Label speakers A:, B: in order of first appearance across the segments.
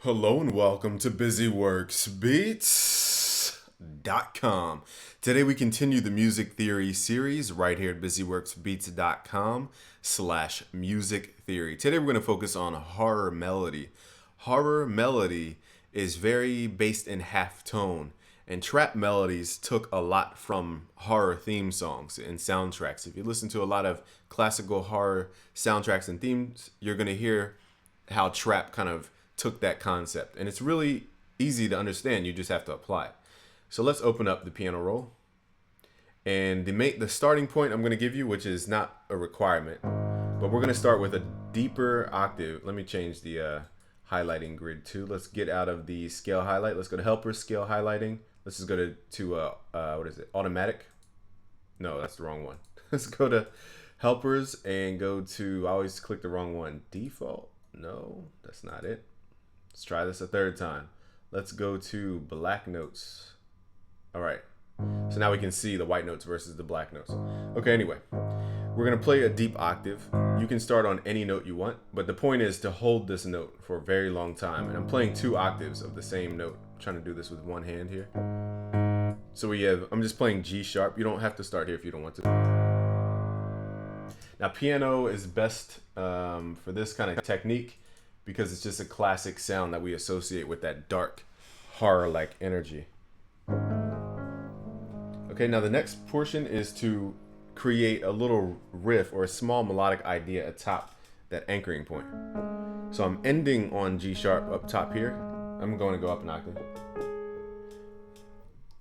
A: Hello and welcome to BusyWorksBeats.com. Today we continue the music theory series right here at BusyWorksBeats.com/music theory. Today we're going to focus on horror melody. Horror melody is very based in half tone, and trap melodies took a lot from horror theme songs and soundtracks. If you listen to a lot of classical horror soundtracks and themes, you're going to hear how trap kind of took that concept, and it's really easy to understand. You just have to apply it. So let's open up the piano roll, and the starting point I'm going to give you, which is not a requirement, but we're going to start with a deeper octave. Let me change the highlighting grid too. Let's get out of the scale highlight. Let's go to helpers, scale highlighting. Let's just go to what is it, automatic? No, that's the wrong one. Let's go to helpers and go to, I always click the wrong one, default. No, that's not it. Let's try this a third time. Let's go to black notes. All right. So now we can see the white notes versus the black notes. Okay, anyway, we're going to play a deep octave. You can start on any note you want, but the point is to hold this note for a very long time. And I'm playing 2 octaves of the same note. I'm trying to do this with one hand here. So I'm just playing G sharp. You don't have to start here if you don't want to. Now, piano is best for this kind of technique because it's just a classic sound that we associate with that dark, horror-like energy. Okay, now the next portion is to create a little riff or a small melodic idea atop that anchoring point. So I'm ending on G sharp up top here. I'm going to go up an octave.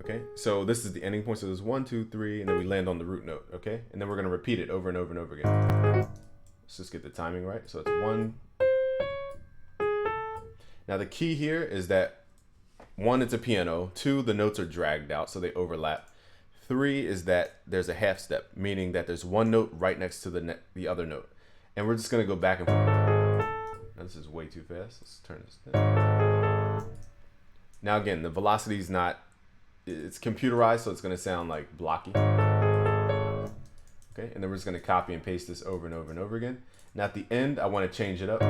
A: Okay, so this is the ending point. So there's 1, 2, 3, and then we land on the root note. Okay, and then we're going to repeat it over and over and over again. Let's just get the timing right. So it's 1. Now the key here is that 1, it's a piano. 2, the notes are dragged out, so they overlap. 3 is that there's a half step, meaning that there's one note right next to the other note. And we're just going to go back and forth. Now this is way too fast. Let's turn this down. Now again, the velocity is not, it's computerized, so it's going to sound like blocky. Okay, and then we're just going to copy and paste this over and over and over again. Now at the end, I want to change it up.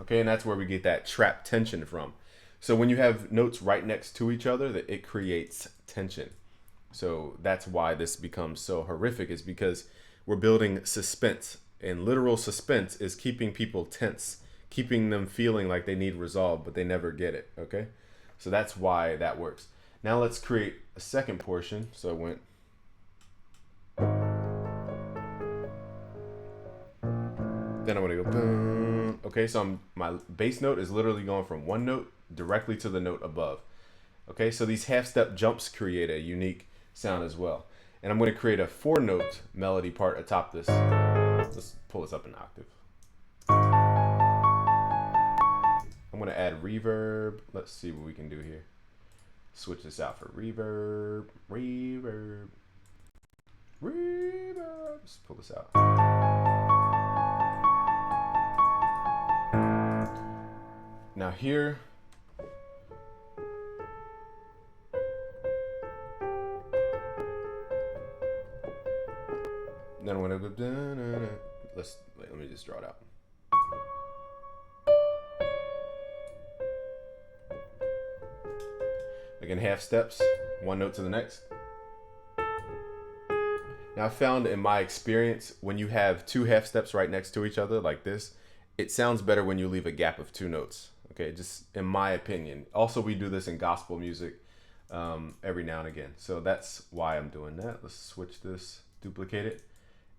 A: Okay, and that's where we get that trap tension from. So when you have notes right next to each other, that it creates tension. So that's why this becomes so horrific, is because we're building suspense, and literal suspense is keeping people tense, keeping them feeling like they need resolve, but they never get it. Okay, so that's why that works. Now let's create a second portion. So it went. Then I'm gonna go boom. Okay, so my bass note is literally going from one note directly to the note above. Okay, so these half step jumps create a unique sound as well. And I'm gonna create a 4-note melody part atop this. Let's pull this up an octave. I'm gonna add reverb. Let's see what we can do here. Switch this out for reverb, reverb, reverb. Let's pull this out. Now here, then I'm gonna go down. Let me just draw it out. Again, half steps, one note to the next. Now I found in my experience, when you have 2 half steps right next to each other like this, it sounds better when you leave a gap of 2 notes. Okay, just in my opinion. Also, we do this in gospel music every now and again. So that's why I'm doing that. Let's switch this, duplicate it.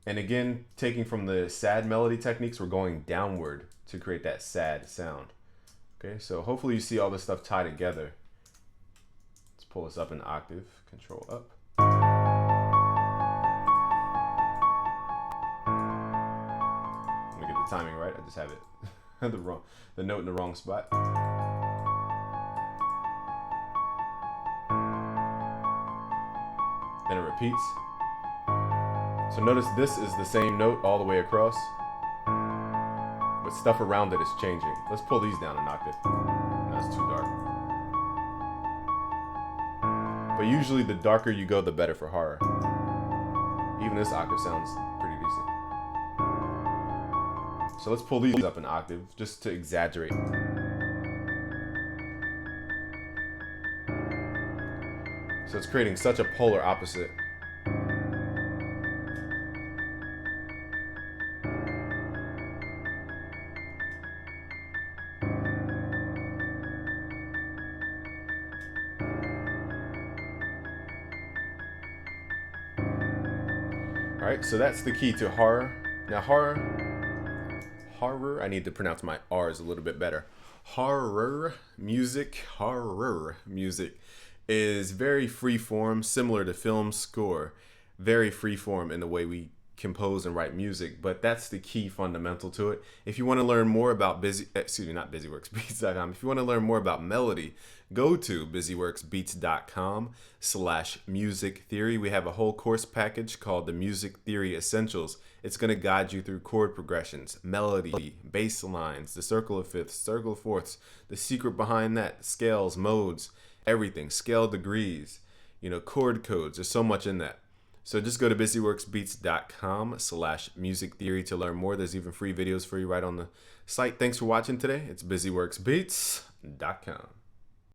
A: And again, taking from the sad melody techniques, we're going downward to create that sad sound. Okay, so hopefully you see all this stuff tie together. Let's pull this up an octave, control up. Let me get the timing right. I just have it the note in the wrong spot. Then it repeats. So notice this is the same note all the way across, but stuff around it is changing. Let's pull these down an octave. That's too dark. But usually the darker you go, the better for horror. Even this octave sounds pretty decent. So let's pull these up an octave just to exaggerate. So it's creating such a polar opposite. All right, so that's the key to horror. Now horror, I need to pronounce my R's a little bit better. Horror music is very free form, similar to film score. Very free form in the way we compose and write music, but that's the key fundamental to it. If you want to learn more about not BusyWorksBeats.com. If you want to learn more about melody, go to BusyWorksBeats.com/music theory. We have a whole course package called the Music Theory Essentials. It's going to guide you through chord progressions, melody, bass lines, the circle of fifths, circle of fourths, the secret behind that, scales, modes, everything, scale degrees, chord codes. There's so much in that. So just go to BusyWorksBeats.com/music theory to learn more. There's even free videos for you right on the site. Thanks for watching today. It's BusyWorksBeats.com.